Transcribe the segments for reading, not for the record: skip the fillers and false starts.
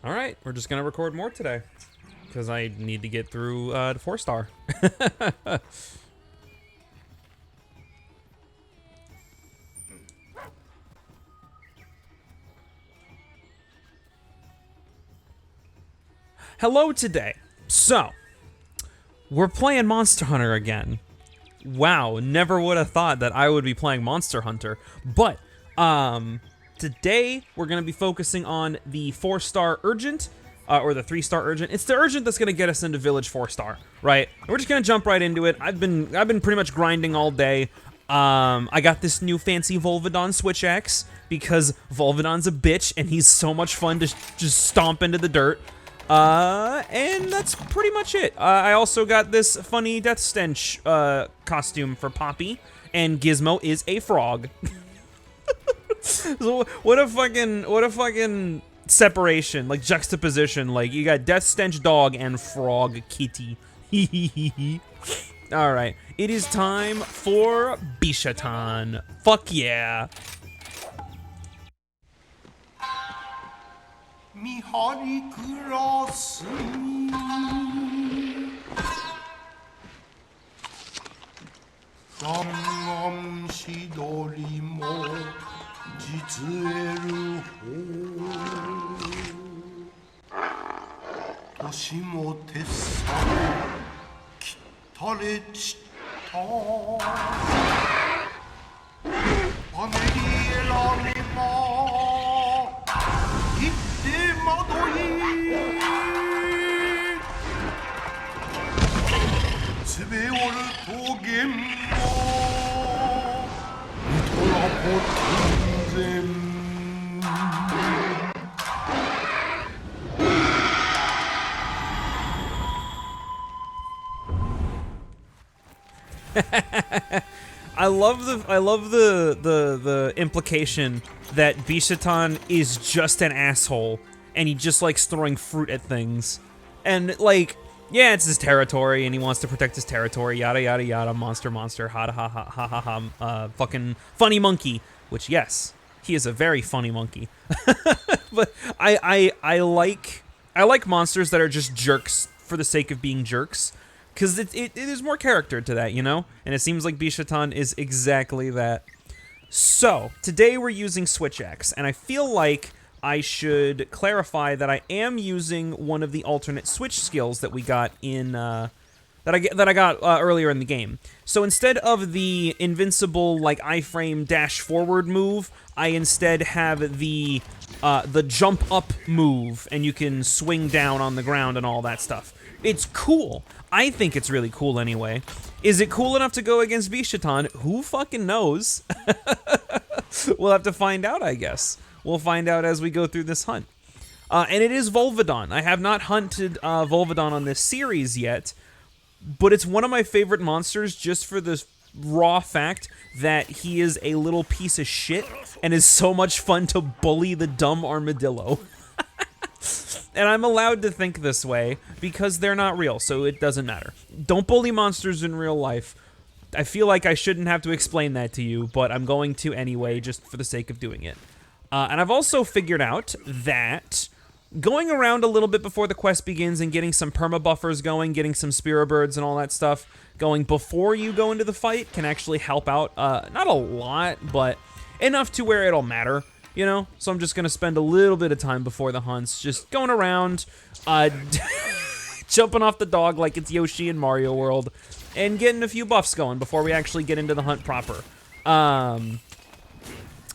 All right, we're just gonna record more today because I need to get through the 4-star. Hello today. So, we're playing Monster Hunter again. Wow, never would have thought that I would be playing Monster Hunter. But, today we're gonna be focusing on the 4-star Urgent, or the 3-star Urgent. It's the Urgent that's gonna get us into Village 4-star, right? And we're just gonna jump right into it. I've been pretty much grinding all day. I got this new fancy Volvidon Switch Axe because Volvidon's a bitch and he's so much fun to just stomp into the dirt. And that's pretty much it. I also got this funny Death Stench costume for Poppy, and Gizmo is a frog. So what a fucking separation, like juxtaposition. Like you got Death Stench dog and frog kitty. All right, it is time for Bishatan. Fuck yeah. 미하리 그렇으니 깜깜시도리모 지츠에르호 도시 못했어 기타레 치타 바네리엘라리마 I love the implication that Bishatan is just an asshole and he just likes throwing fruit at things. And like, yeah, it's his territory and he wants to protect his territory, yada yada yada, monster, ha ha ha ha ha ha, fucking funny monkey, which yes, he is a very funny monkey. But I like monsters that are just jerks for the sake of being jerks. Because it is more character to that, you know? And it seems like Bishatan is exactly that. So, today we're using Switch Axe, and I feel like I should clarify that I am using one of the alternate switch skills that we got in, that I got earlier in the game. So instead of the invincible, like, iframe dash forward move, I instead have the jump up move, and you can swing down on the ground and all that stuff. It's cool. I think it's really cool anyway. Is it cool enough to go against Bishatan? Who fucking knows? We'll have to find out, I guess. We'll find out as we go through this hunt. And it is Volvidon. I have not hunted Volvidon on this series yet, but it's one of my favorite monsters just for the raw fact that he is a little piece of shit and is so much fun to bully the dumb armadillo. And I'm allowed to think this way because they're not real, so it doesn't matter. Don't bully monsters in real life. I feel like I shouldn't have to explain that to you, but I'm going to anyway, just for the sake of doing it. And I've also figured out that going around a little bit before the quest begins and getting some perma-buffers going, getting some Spira Birds and all that stuff going before you go into the fight can actually help out. Not a lot, but enough to where it'll matter. You know, so I'm just gonna spend a little bit of time before the hunts, just going around, jumping off the dog like it's Yoshi in Mario World, and getting a few buffs going before we actually get into the hunt proper.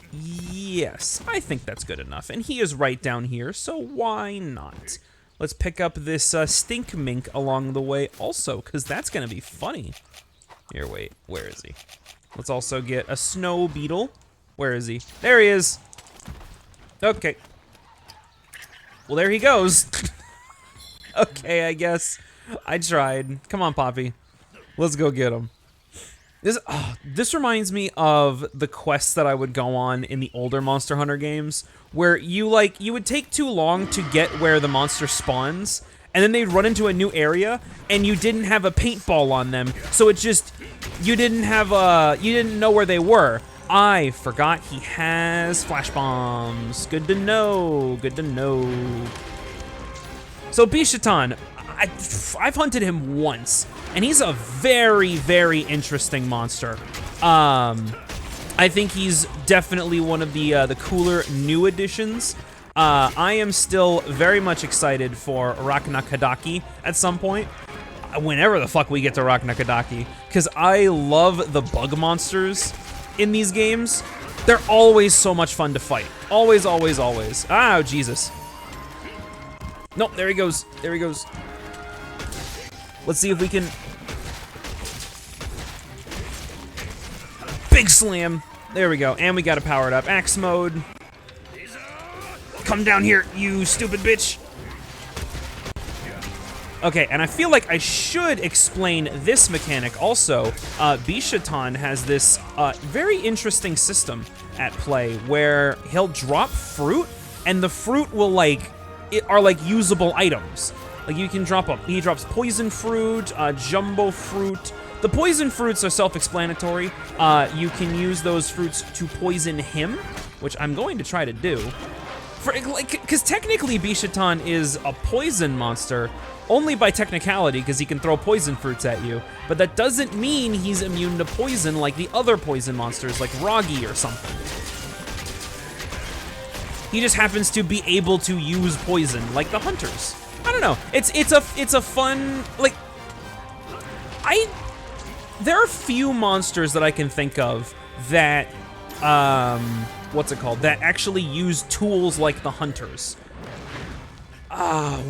Yes, I think that's good enough, and he is right down here, so why not? Let's pick up this stink mink along the way also, because that's gonna be funny. Here, wait, where is he? Let's also get a snow beetle. Where is he? There he is. Okay. Well, there he goes. Okay, I guess. I tried. Come on, Poppy. Let's go get him. This reminds me of the quests that I would go on in the older Monster Hunter games, where you would take too long to get where the monster spawns, and then they'd run into a new area, and you didn't have a paintball on them, so it just, you didn't know where they were. I forgot he has flash bombs. Good to know, good to know. So Bishaton, I've hunted him once, and he's a very, very interesting monster. I think he's definitely one of the cooler new additions. I am still very much excited for Raknakadaki at some point, whenever the fuck we get to Raknakadaki, because I love the bug monsters in these games. They're always so much fun to fight. Always, always, always. Oh, Jesus. Nope, there he goes. There he goes. Let's see if we can... Big slam. There we go. And we got to power it up. Axe mode. Come down here, you stupid bitch. Okay, and I feel like I should explain this mechanic also. Bishaton has this very interesting system at play where he'll drop fruit, and the fruit will are like usable items. Like you can drop he drops poison fruit, jumbo fruit. The poison fruits are self-explanatory. You can use those fruits to poison him, which I'm going to try to do. Because technically Bishaton is a poison monster, only by technicality, because he can throw poison fruits at you. But that doesn't mean he's immune to poison like the other poison monsters, like Ragi or something. He just happens to be able to use poison, like the hunters. I don't know. It's a fun, like, there are few monsters that I can think of that what's it called? That actually use tools like the hunters.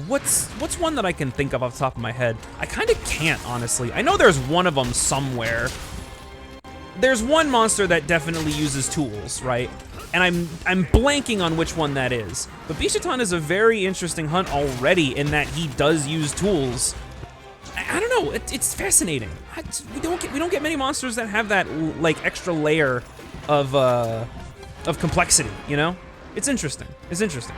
What's one that I can think of off the top of my head? I kind of can't, honestly. I know there's one of them somewhere. There's one monster that definitely uses tools, right? And I'm blanking on which one that is. But Bishaton is a very interesting hunt already in that he does use tools. I don't know. It's fascinating. We don't get many monsters that have that like extra layer of complexity, you know? It's interesting. It's interesting.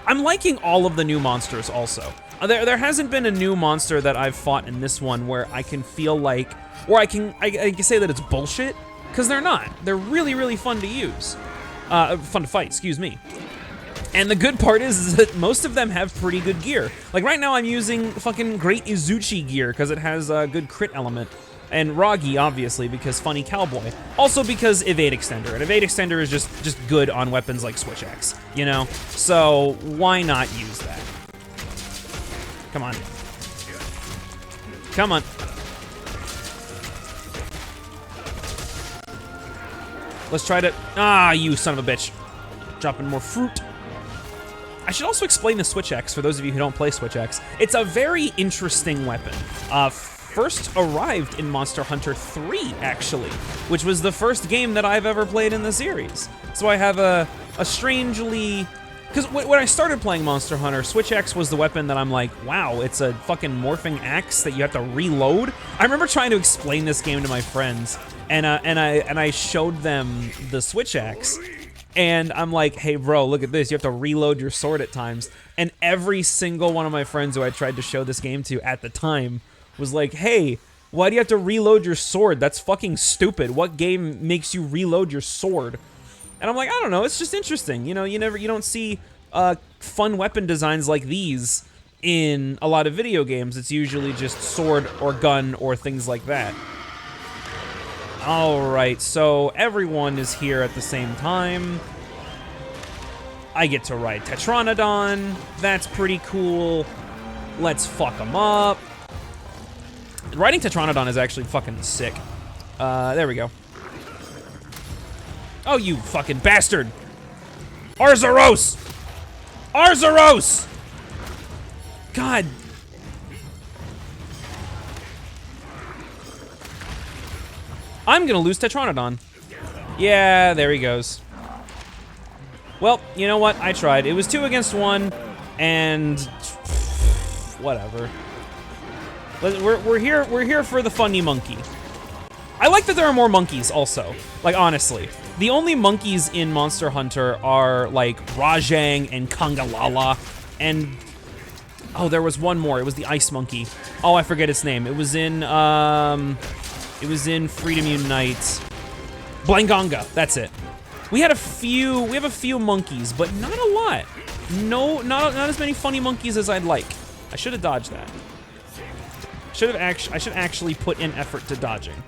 I'm liking all of the new monsters also. There hasn't been a new monster that I've fought in this one where I can feel like, or I can say that it's bullshit, because they're not. They're really, really fun to use. Fun to fight, excuse me. And the good part is that most of them have pretty good gear. Like right now I'm using fucking great Izuchi gear because it has a good crit element. And Ragi, obviously, because funny cowboy. Also because evade extender. And evade extender is just good on weapons like Switch Axe, you know? So why not use that? Come on. Come on. Let's try to, you son of a bitch. Dropping more fruit. I should also explain the Switch Axe for those of you who don't play Switch Axe. It's a very interesting weapon. First arrived in Monster Hunter 3, actually, which was the first game that I've ever played in the series. So I have a strangely... Because when I started playing Monster Hunter, Switch Axe was the weapon that I'm like, wow, it's a fucking morphing axe that you have to reload. I remember trying to explain this game to my friends, and I showed them the Switch Axe, and I'm like, hey bro, look at this, you have to reload your sword at times. And every single one of my friends who I tried to show this game to at the time was like, hey, why do you have to reload your sword? That's fucking stupid. What game makes you reload your sword? And I'm like, I don't know, it's just interesting. You know, you don't see fun weapon designs like these in a lot of video games. It's usually just sword or gun or things like that. All right, so everyone is here at the same time. I get to ride Tetranodon. That's pretty cool. Let's fuck them up. Riding Tetranodon is actually fucking sick. There we go. Oh, you fucking bastard! Arzuros! Arzuros! God. I'm gonna lose Tetranodon. Yeah, there he goes. Well, you know what? I tried. It was 2 against 1, and whatever. We're here for the funny monkey. I like that there are more monkeys also. Like honestly, the only monkeys in Monster Hunter are like Rajang and Kangalala, and oh, there was one more. It was the ice monkey. Oh, I forget its name. It was in Freedom Unite. Blangonga. That's it. We have a few monkeys, but not a lot. No, not as many funny monkeys as I'd like. I should have dodged that. I should actually put in effort to dodging.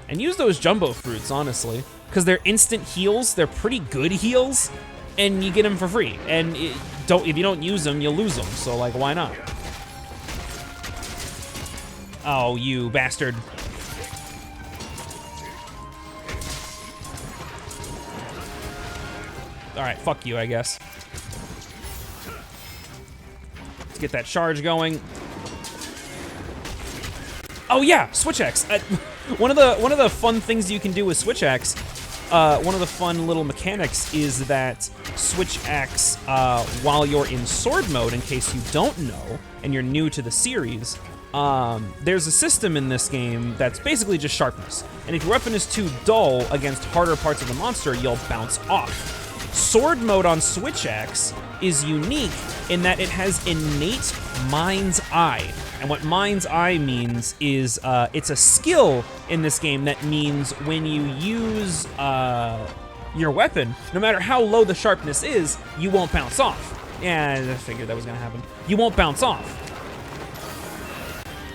And use those jumbo fruits, honestly. Because they're instant heals, they're pretty good heals, and you get them for free. And if you don't use them, you lose them, so like, why not? Oh, you bastard. All right, fuck you, I guess. Let's get that charge going. Oh yeah, Switch X. One of the fun things you can do with Switch X, one of the fun little mechanics is that Switch X, while you're in sword mode, in case you don't know, and you're new to the series, there's a system in this game that's basically just sharpness. And if your weapon is too dull against harder parts of the monster, you'll bounce off. Sword mode on Switch X is unique in that it has innate Mind's Eye. And what Mind's Eye means is it's a skill in this game that means when you use your weapon, no matter how low the sharpness is, you won't bounce off. Yeah, I figured that was gonna happen. You won't bounce off.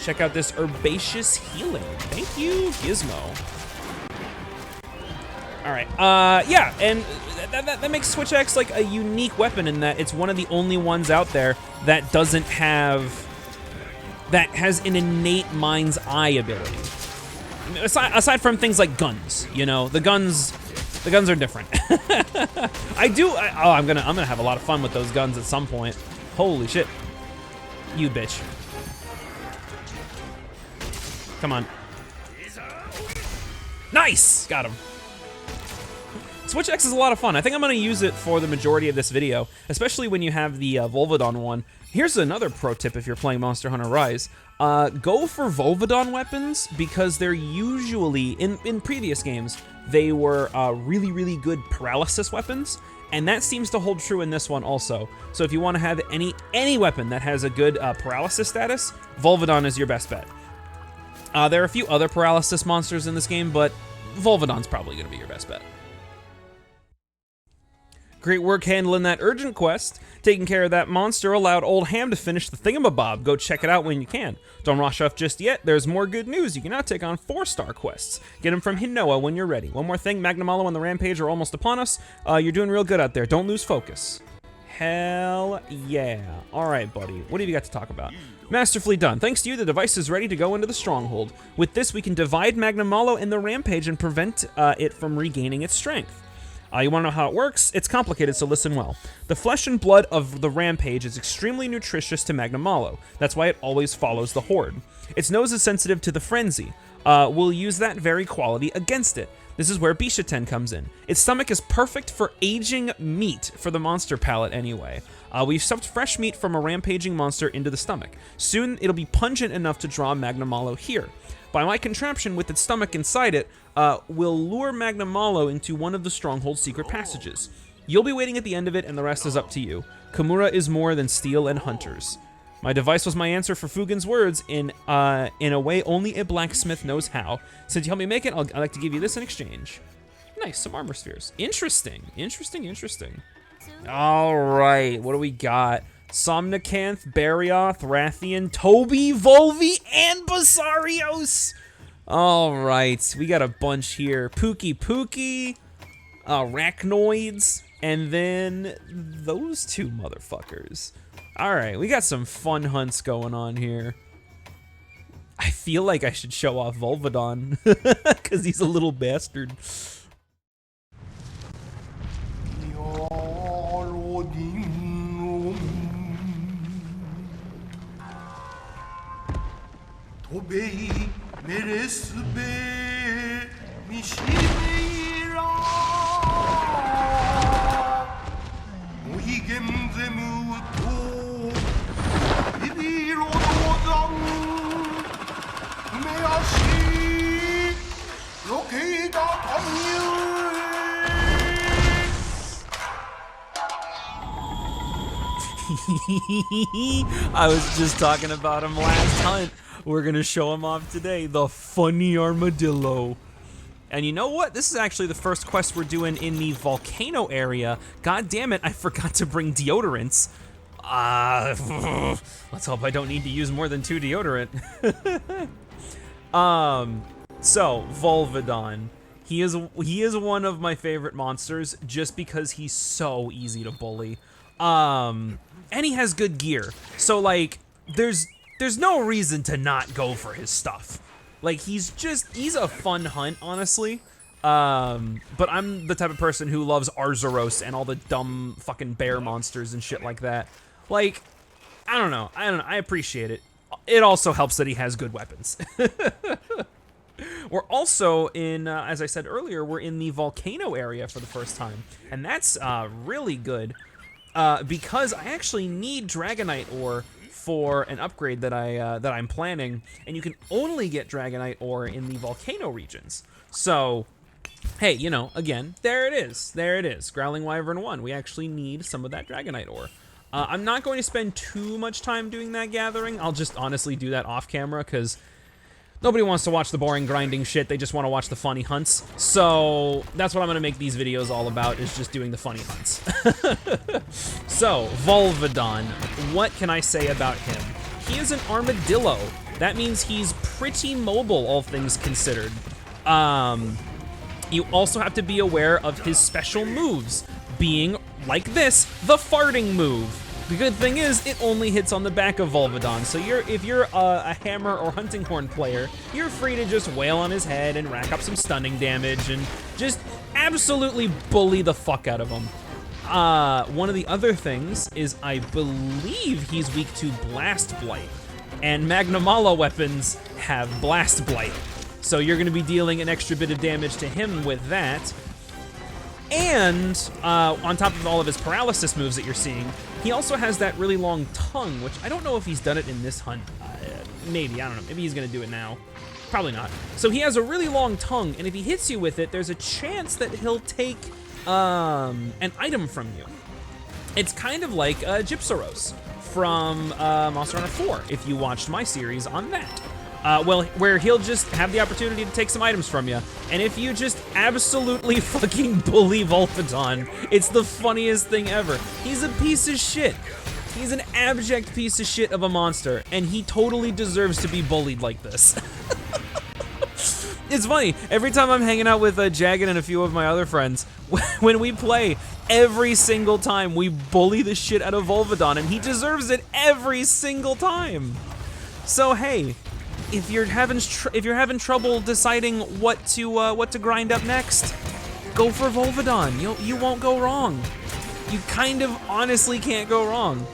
Check out this herbaceous healing. Thank you, Gizmo. All right, yeah, and that makes Switch X like a unique weapon in that it's one of the only ones out there that doesn't have, that has an innate Mind's Eye ability. Aside from things like guns, you know, the guns are different. I'm gonna have a lot of fun with those guns at some point. Holy shit, you bitch. Come on. Nice, got him. Switch X is a lot of fun. I think I'm gonna use it for the majority of this video, especially when you have the Volvidon one. Here's another pro tip if you're playing Monster Hunter Rise. Go for Volvidon weapons because they're usually, in previous games, they were really, really good paralysis weapons, and that seems to hold true in this one also. So if you wanna have any weapon that has a good paralysis status, Volvidon is your best bet. There are a few other paralysis monsters in this game, but Volvidon's probably gonna be your best bet. Great work handling that urgent quest. Taking care of that monster allowed Old Ham to finish the thingamabob. Go check it out when you can. Don't rush off just yet. There's more good news. You can now take on 4-star quests. Get them from Hinoa when you're ready. One more thing, Magnamalo and the Rampage are almost upon us. You're doing real good out there. Don't lose focus. Hell yeah. All right, buddy. What have you got to talk about? Masterfully done. Thanks to you, the device is ready to go into the stronghold. With this, we can divide Magnamalo and the Rampage and prevent it from regaining its strength. You want to know how it works? It's complicated, so listen well. The flesh and blood of the Rampage is extremely nutritious to Magnamalo. That's why it always follows the Horde. Its nose is sensitive to the Frenzy. We'll use that very quality against it. This is where Bishaten comes in. Its stomach is perfect for aging meat for the monster palate anyway. We've stuffed fresh meat from a rampaging monster into the stomach. Soon, it'll be pungent enough to draw Magnamalo here. By my contraption with its stomach inside it, we'll lure Magnamalo into one of the Stronghold's secret passages. You'll be waiting at the end of it, and the rest is up to you. Kimura is more than steel and hunters. My device was my answer for Fugin's words in a way only a blacksmith knows how. Since you helped me make it, I'd like to give you this in exchange. Nice, some armor spheres. Interesting, interesting, interesting. All right, what do we got? Somnicanth, Barioth, Rathian, Toby, Volvi, and Basarios. All right, we got a bunch here. Pookie, Arachnoids, and then those two motherfuckers. All right, we got some fun hunts going on here. I feel like I should show off Volvidon because he's a little bastard. 도베이 메레스베 미시메이라 모히겜제무토 비비로도장 메아시 로케이다 담유. I was just talking about him last hunt. We're gonna show him off today, the funny Armadillo. And you know what? This is actually the first quest we're doing in the volcano area. God damn it, I forgot to bring deodorants. Let's hope I don't need to use more than 2 deodorant. So Volvidon. He is one of my favorite monsters just because he's so easy to bully. And he has good gear. So like there's no reason to not go for his stuff. Like he's a fun hunt, honestly. But I'm the type of person who loves Arzuros and all the dumb fucking bear monsters and shit like that. Like, I don't know, I appreciate it. It also helps that he has good weapons. We're also in, as I said earlier, we're in the volcano area for the first time. And that's really good because I actually need Dragonite ore for an upgrade that I'm planning. And you can only get Dragonite ore in the volcano regions. So, hey, you know, again, there it is. There it is. Growling Wyvern 1. We actually need some of that Dragonite ore. I'm not going to spend too much time doing that gathering. I'll just honestly do that off camera because nobody wants to watch the boring grinding shit. They just want to watch the funny hunts. So that's what I'm going to make these videos all about, is just doing the funny hunts. So, Volvidon. What can I say about him? He is an armadillo. That means he's pretty mobile, all things considered. You also have to be aware of his special moves, being, like this, the farting move. The good thing is, it only hits on the back of Volvidon, so if you're a hammer or hunting horn player, you're free to just wail on his head and rack up some stunning damage and just absolutely bully the fuck out of him. One of the other things is I believe he's weak to Blast Blight, and Magnamala weapons have Blast Blight. So you're gonna be dealing an extra bit of damage to him with that. And on top of all of his paralysis moves that you're seeing, he also has that really long tongue, which I don't know if he's done it in this hunt. Maybe, I don't know, maybe he's gonna do it now. Probably not. So he has a really long tongue, and if he hits you with it, there's a chance that he'll take an item from you. It's kind of like Gypsaros from Monster Hunter 4, if you watched my series on that. Well, where he'll just have the opportunity to take some items from you. And if you just absolutely fucking bully Volvidon, it's the funniest thing ever. He's a piece of shit. He's an abject piece of shit of a monster, and he totally deserves to be bullied like this. It's funny, every time I'm hanging out with Jagged and a few of my other friends, when we play, every single time we bully the shit out of Volvidon, and he deserves it every single time. So hey, if you're having trouble deciding what to grind up next, go for Volvidon. You won't go wrong. You kind of honestly can't go wrong.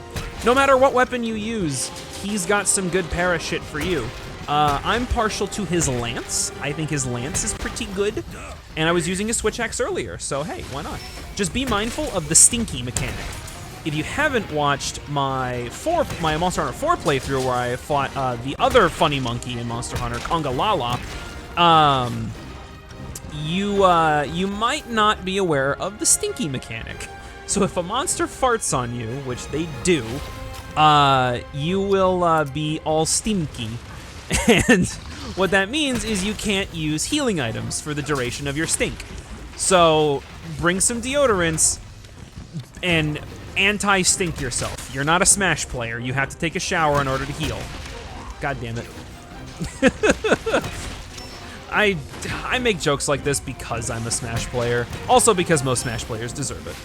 No matter what weapon you use, he's got some good para shit for you. I'm partial to his lance. I think his lance is pretty good. And I was using his switch axe earlier, so hey, why not? Just be mindful of the stinky mechanic. If you haven't watched my Monster Hunter 4 playthrough where I fought the other funny monkey in Monster Hunter, Congalala, you might not be aware of the stinky mechanic. So if a monster farts on you, which they do, you will be all stinky. And what that means is you can't use healing items for the duration of your stink. So bring some deodorants and anti-stink yourself. You're not a Smash player. You have to take a shower in order to heal. God damn it. I make jokes like this because I'm a Smash player. Also because most Smash players deserve it.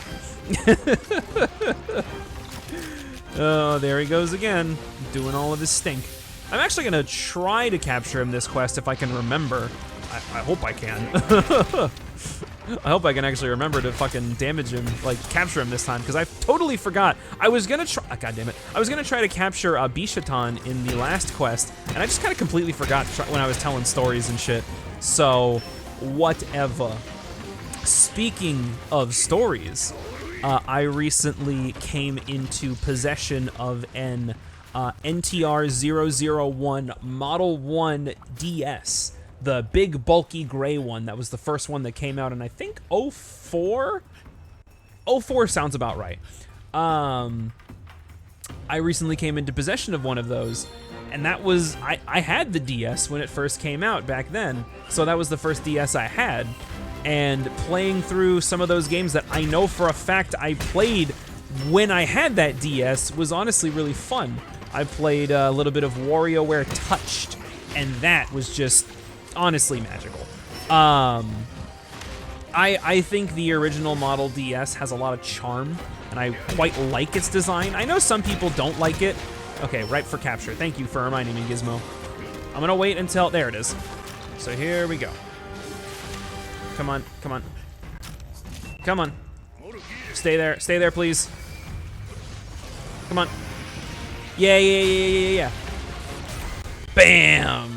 Oh, there he goes again, doing all of his stink. I'm actually gonna try to capture him this quest if I can remember. I hope I can. I hope I can actually remember to fucking damage him, like capture him this time, because I totally forgot. I was gonna try, God damn it. I was gonna try to capture Bishaton in the last quest, and I just kind of completely forgot when I was telling stories and shit. So, whatever. Speaking of stories, I recently came into possession of an NTR-001 Model 1 DS. The big, bulky gray one. That was the first one that came out in, I think, 04? 04 sounds about right. I recently came into possession of one of those, and that was, I had the DS when it first came out back then, so that was the first DS I had. And playing through some of those games that I know for a fact I played when I had that DS was honestly really fun. I played a little bit of WarioWare Touched, and that was just honestly magical. I think the original model DS has a lot of charm, and I quite like its design. I know some people don't like it. Okay, ripe for capture. Thank you for reminding me, Gizmo. I'm gonna wait until, there it is. So here we go. Come on, come on. Come on. Stay there, please. Come on. Yeah. Bam!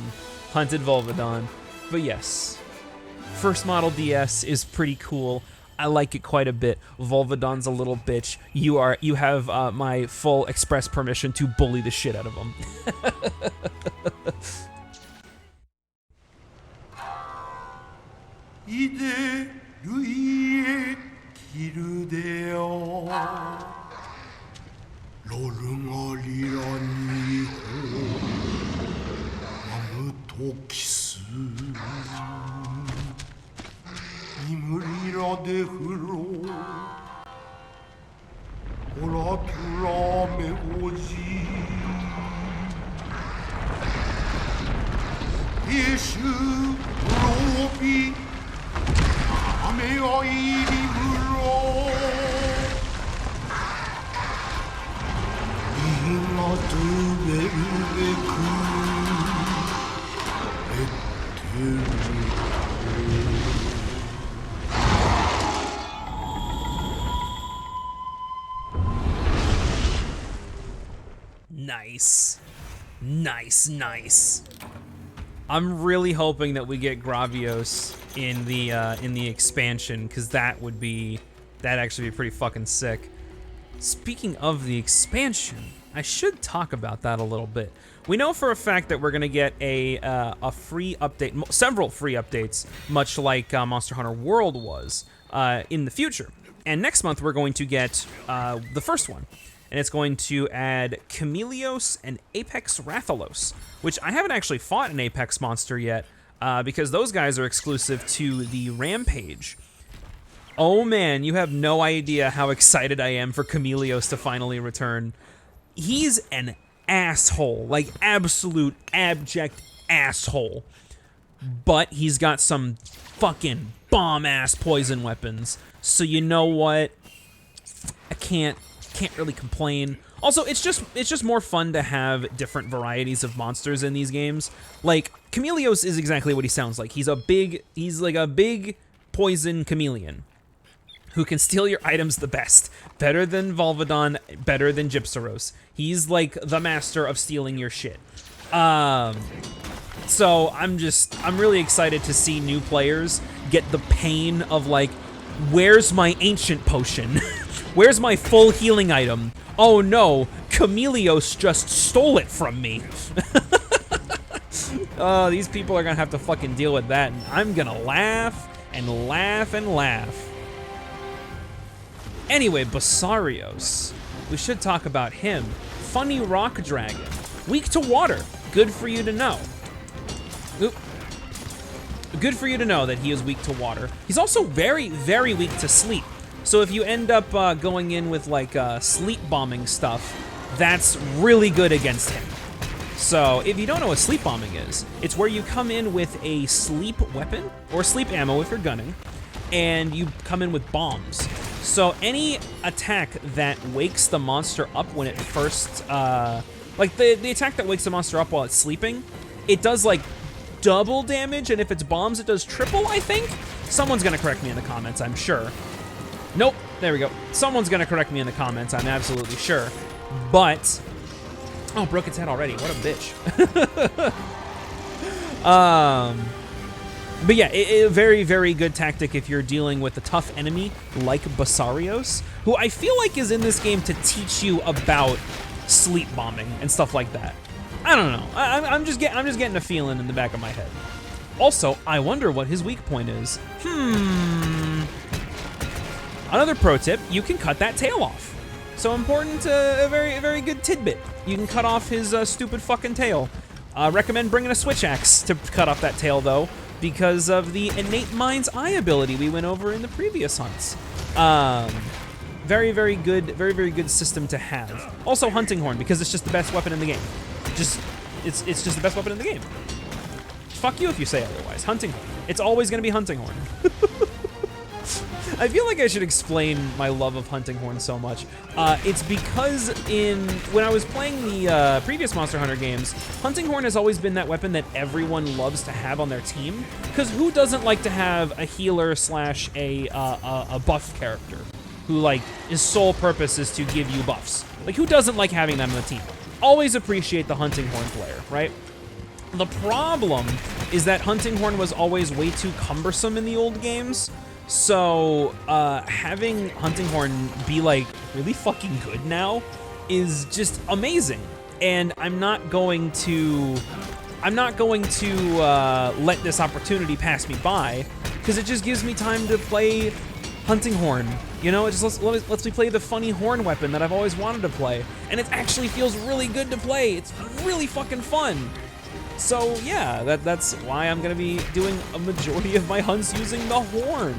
Hunted Volvidon. But yes, first model DS is pretty cool. I like it quite a bit. Volvidon's a little bitch. You have my full express permission to bully the shit out of him. いでるいきるでよロルガリラにマムとキスニムリラでフロオラキュラメオジイシュロビ雨が入り風呂みんなとべるべくレッテル Nice. Nice. I'm really hoping that we get Gravios in the expansion, because that'd actually be pretty fucking sick. Speaking of the expansion, I should talk about that a little bit. We know for a fact that we're gonna get a free update, several free updates, much like Monster Hunter World was in the future. And next month we're going to get the first one. And it's going to add Chameleos and Apex Rathalos, which I haven't actually fought an Apex monster yet, because those guys are exclusive to the Rampage. Oh man, you have no idea how excited I am for Chameleos to finally return. He's an asshole, like absolute abject asshole. But he's got some fucking bomb-ass poison weapons. So you know what? I can't really complain. Also, it's just more fun to have different varieties of monsters in these games. Like, Chameleos is exactly what he sounds like. He's like a big poison chameleon who can steal your items the best. Better than Volvidon, better than Gypsaros. He's like the master of stealing your shit. So I'm really excited to see new players get the pain of like, where's my ancient potion? Where's my full healing item? Oh no, Chameleos just stole it from me. Oh, these people are gonna have to fucking deal with that, and I'm gonna laugh and laugh and laugh. Anyway, Basarios. We should talk about him. Funny rock dragon. Weak to water. Good for you to know. Oop. Good for you to know that he is weak to water. He's also very, very weak to sleep. So if you end up going in with like sleep bombing stuff, that's really good against him. So if you don't know what sleep bombing is, it's where you come in with a sleep weapon or sleep ammo if you're gunning, and you come in with bombs. So any attack that wakes the monster up when it first, like the attack that wakes the monster up while it's sleeping, it does like double damage, and if it's bombs, it does triple, I think? Someone's gonna correct me in the comments, I'm sure. Nope, there we go. Someone's gonna correct me in the comments, I'm absolutely sure. But, oh, broke its head already, what a bitch. But yeah, a very, very good tactic if you're dealing with a tough enemy like Basarios, who I feel like is in this game to teach you about sleep bombing and stuff like that. I don't know. I'm just getting a feeling in the back of my head. Also, I wonder what his weak point is. Another pro tip: you can cut that tail off. So important, a very, very good tidbit. You can cut off his stupid fucking tail. Recommend bringing a switch axe to cut off that tail though, because of the innate mind's eye ability we went over in the previous hunts. Very, very good system to have. Also Hunting Horn, because it's just the best weapon in the game. It's just the best weapon in the game. Fuck you if you say otherwise. Hunting Horn. It's always gonna be Hunting Horn. I feel like I should explain my love of Hunting Horn so much. It's because when I was playing the previous Monster Hunter games, Hunting Horn has always been that weapon that everyone loves to have on their team. Because who doesn't like to have a healer slash a buff character who like his sole purpose is to give you buffs? Like who doesn't like having them on the team? Always appreciate the Hunting Horn player, right? The problem is that Hunting Horn was always way too cumbersome in the old games. So having Hunting Horn be like really fucking good now is just amazing, and I'm not going to let this opportunity pass me by, because it just gives me time to play Hunting Horn. You know, it just lets me play the funny horn weapon that I've always wanted to play, and it actually feels really good to play. It's really fucking fun. So yeah, that's why I'm gonna be doing a majority of my hunts using the horn.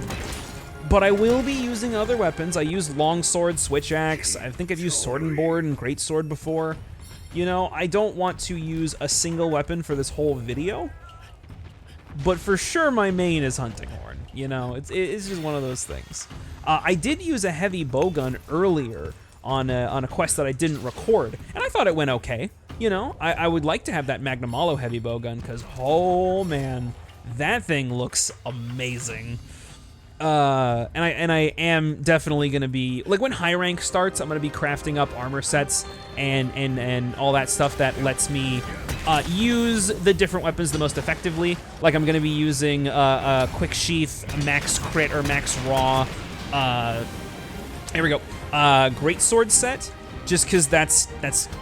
But I will be using other weapons. I used longsword, switch axe. I think I've used sword and board and greatsword before. You know, I don't want to use a single weapon for this whole video. But for sure my main is Hunting Horn. You know, it's just one of those things. I did use a heavy bowgun earlier on a quest that I didn't record, and I thought it went okay. You know, I would like to have that Magnamalo heavy bowgun, because, oh man, that thing looks amazing. And I am definitely gonna be, like when high rank starts, I'm gonna be crafting up armor sets and all that stuff that lets me use the different weapons the most effectively. Like I'm gonna be using quick sheath, max crit or max raw, here we go, greatsword set. Just because that's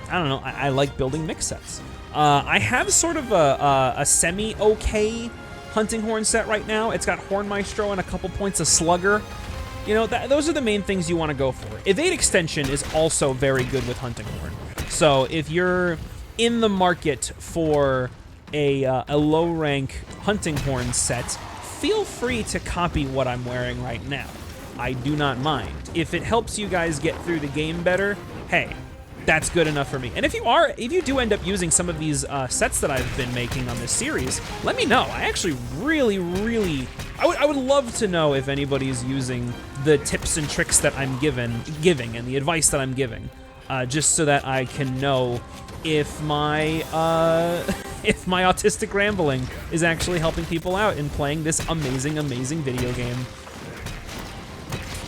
I don't know, I like building mix sets. I have sort of a semi-okay Hunting Horn set right now. It's got Horn Maestro and a couple points of Slugger. You know, those are the main things you want to go for. Evade Extension is also very good with Hunting Horn. So if you're in the market for a low rank Hunting Horn set, feel free to copy what I'm wearing right now. I do not mind. If it helps you guys get through the game better, hey, that's good enough for me. And if you do end up using some of these sets that I've been making on this series, let me know. I actually really, I would love to know if anybody's using the tips and tricks that I'm giving and the advice that I'm giving, just so that I can know if my if my autistic rambling is actually helping people out in playing this amazing, amazing video game.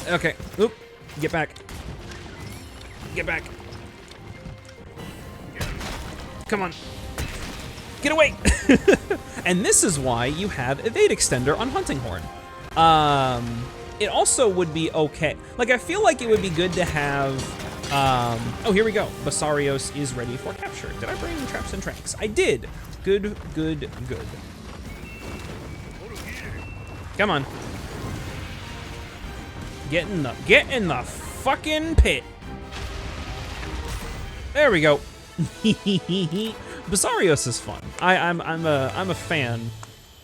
Okay, oop, get back. Get back. Come on. Get away! And this is why you have Evade Extender on Hunting Horn. It also would be okay. Like, I feel like it would be good to have, oh, here we go. Basarios is ready for capture. Did I bring traps and tracks? I did. Good, good, good. Come on. Get in the fucking pit. There we go. Basarios is fun. I'm a fan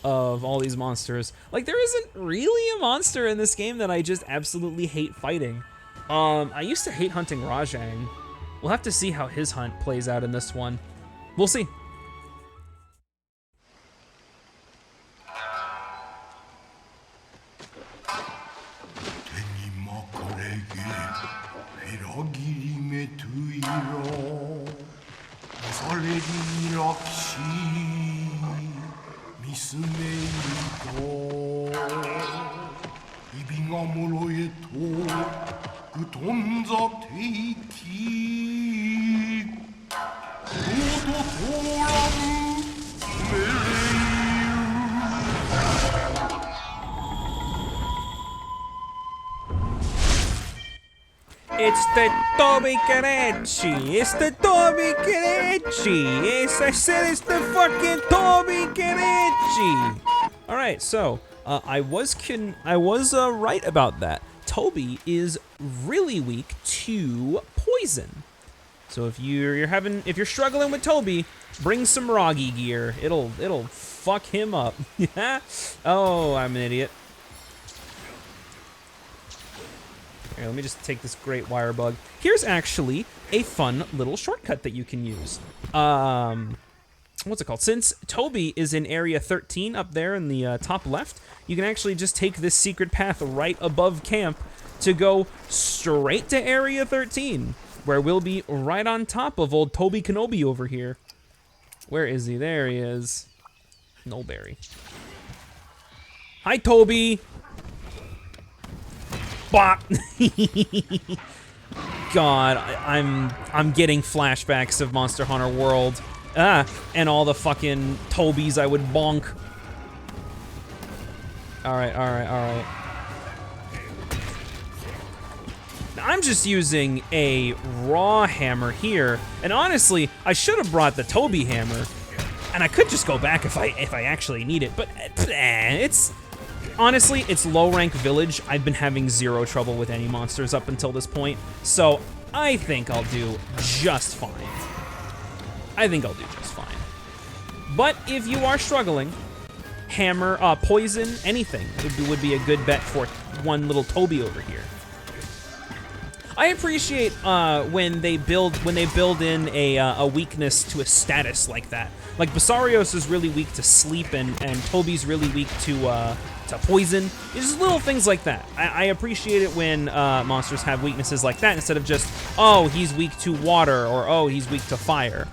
of all these monsters. Like, there isn't really a monster in this game that I just absolutely hate fighting. I used to hate hunting Rajang. We'll have to see how his hunt plays out in this one. We'll see. It's the Toby Karachi. It's the Toby Karachi. Yes, I said it's the fucking Toby Karachi. All right, so I was right about that. Toby is really weak to poison. So if you're struggling with Toby, bring some Roggy gear. It'll fuck him up. Oh, I'm an idiot. Here, let me just take this great wire bug. Here's actually a fun little shortcut that you can use. What's it called? Since Toby is in area 13 up there in the top left, you can actually just take this secret path right above camp to go straight to area 13, where we'll be right on top of old Toby Kenobi over here. Where is he? There he is. Nullberry. Hi, Toby. Bop. God, I'm getting flashbacks of Monster Hunter World. And all the fucking Tobys I would bonk. Alright. I'm just using a raw hammer here, and honestly, I should have brought the Toby hammer, and I could just go back if I actually need it, but honestly, it's low rank village. I've been having zero trouble with any monsters up until this point, so I think I'll do just fine. But if you are struggling, hammer, poison, anything would be a good bet for one little Toby over here. I appreciate when they build in a weakness to a status like that. Like Basarios is really weak to sleep, and Toby's really weak to poison. It's just little things like that. I appreciate it when monsters have weaknesses like that instead of just, oh, he's weak to water, or oh, he's weak to fire.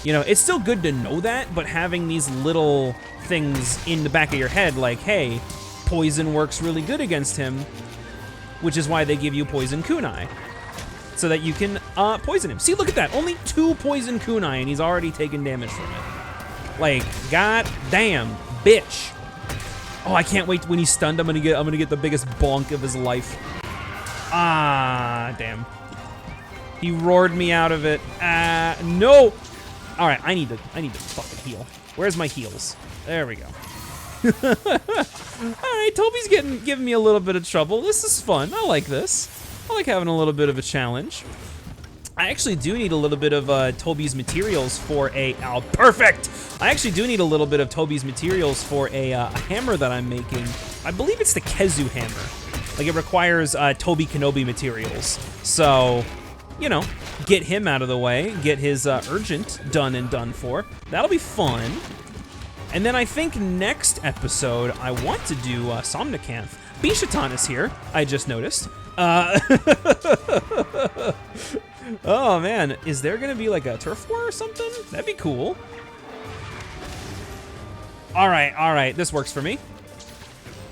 You know, it's still good to know that, but having these little things in the back of your head, like, hey, poison works really good against him, which is why they give you poison kunai, so that you can poison him. See, look at that, only 2 poison kunai, and he's already taken damage from it. Like, god damn, bitch. Oh, I can't wait when he's stunned. I'm gonna get the biggest bonk of his life. Ah, damn. He roared me out of it. No. All right, I need to fucking heal. Where's my heals? There we go. All right, Toby's giving me a little bit of trouble. This is fun. I like this. I like having a little bit of a challenge. I actually do need a little bit of Toby's materials for a... Oh, perfect! I actually do need a little bit of Toby's materials for a hammer that I'm making. I believe it's the Kezu hammer. Like, it requires Toby Kenobi materials. So, you know, get him out of the way, get his urgent done and done for. That'll be fun. And then I think next episode, I want to do Somnicanth. Bishatan is here, I just noticed. Oh man, is there gonna be like a turf war or something? That'd be cool. All right, this works for me.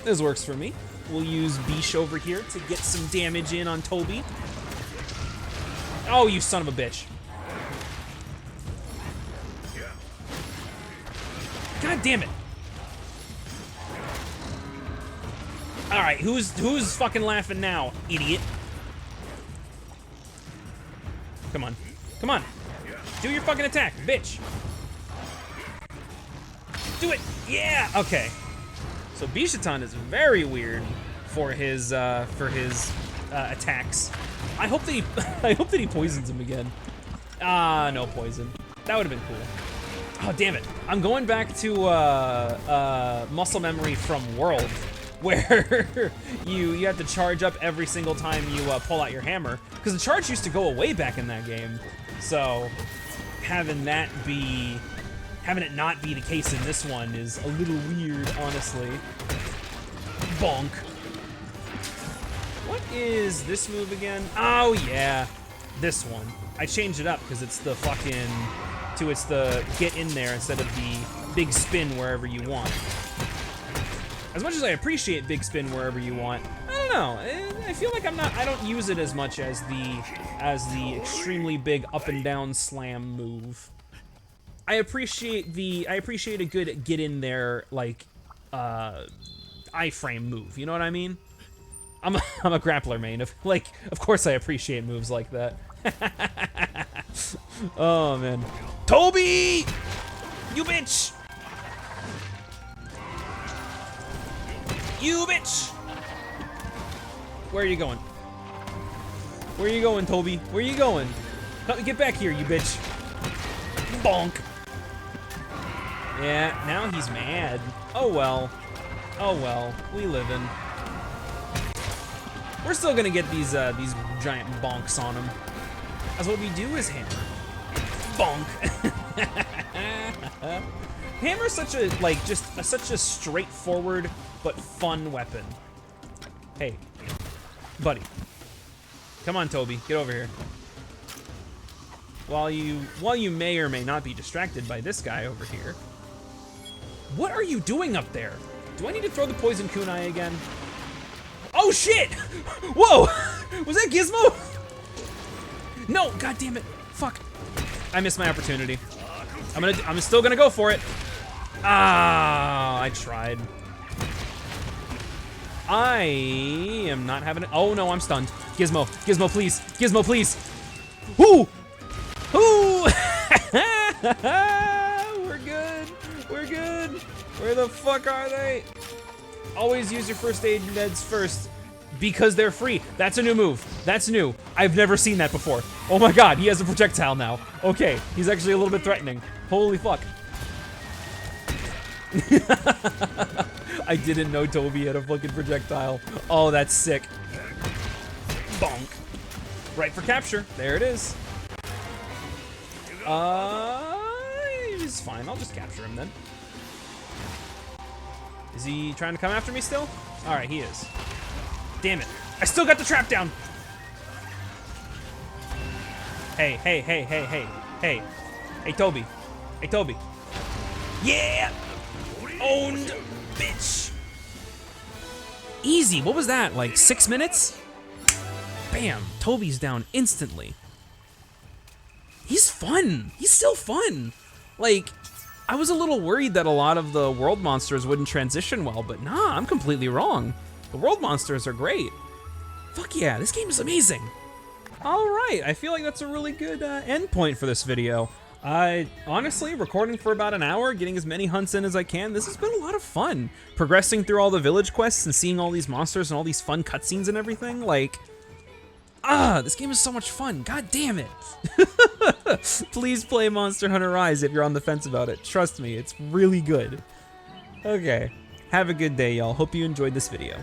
We'll use Bish over here to get some damage in on Toby. Oh, you son of a bitch. God damn it. All right, who's fucking laughing now, idiot? Come on. Do your fucking attack, bitch. Do it, yeah, okay. So Bishatan is very weird for his attacks. I hope that he poisons him again. No poison. That would have been cool. Oh, damn it. I'm going back to muscle memory from World, where you have to charge up every single time you pull out your hammer, because the charge used to go away back in that game. So having it not be the case in this one is a little weird, honestly. Bonk. What is this move again? Oh yeah, this one. I changed it up because it's the it's the get in there instead of the big spin wherever you want. As much as I appreciate big spin wherever you want, I don't know. I feel like I don't use it as much as the extremely big up and down slam move. I appreciate a good get in there, like iframe move. You know what I mean? I'm a grappler main. Of course I appreciate moves like that. Oh man, Toby, you bitch! You bitch! Where are you going? Where are you going, Toby? Where are you going? Get back here, you bitch! Bonk. Yeah, now he's mad. Oh well. Oh well. We live in. We're still gonna get these giant bonks on him. As what we do is hammer. Bonk. Hammer's such a, like, such a straightforward but fun weapon. Hey, buddy. Come on, Toby, get over here. While you may or may not be distracted by this guy over here. What are you doing up there? Do I need to throw the poison kunai again? Oh shit! Whoa! Was that Gizmo? No, god damn it. Fuck. I missed my opportunity. I'm still gonna go for it. Ah, I tried. I am not having it. Oh no, I'm stunned. Gizmo, Gizmo, please. Gizmo, please. Whoo! Whoo! We're good. We're good. Where the fuck are they? Always use your first aid meds first because they're free. That's a new move. That's new. I've never seen that before. Oh my god, he has a projectile now. Okay, he's actually a little bit threatening. Holy fuck. I didn't know Toby had a fucking projectile. Oh, that's sick. Bonk. Right for capture. There it is. He's fine. I'll just capture him then. Is he trying to come after me still? All right, he is. Damn it. I still got the trap down. Hey, hey, hey, hey, hey, hey. Hey, Toby. Hey, Toby. Yeah! Owned, bitch. Easy. What was that? Like 6 minutes? Bam. Toby's down instantly. He's fun. He's still fun. Like, I was a little worried that a lot of the world monsters wouldn't transition well, but nah, I'm completely wrong. The world monsters are great. Fuck yeah, this game is amazing. All right, I feel like that's a really good end point for this video. Honestly, recording for about an hour, getting as many hunts in as I can, this has been a lot of fun. Progressing through all the village quests and seeing all these monsters and all these fun cutscenes and everything, like, this game is so much fun, god damn it. Please play Monster Hunter Rise if you're on the fence about it. Trust me, it's really good. Okay, have a good day, y'all. Hope you enjoyed this video.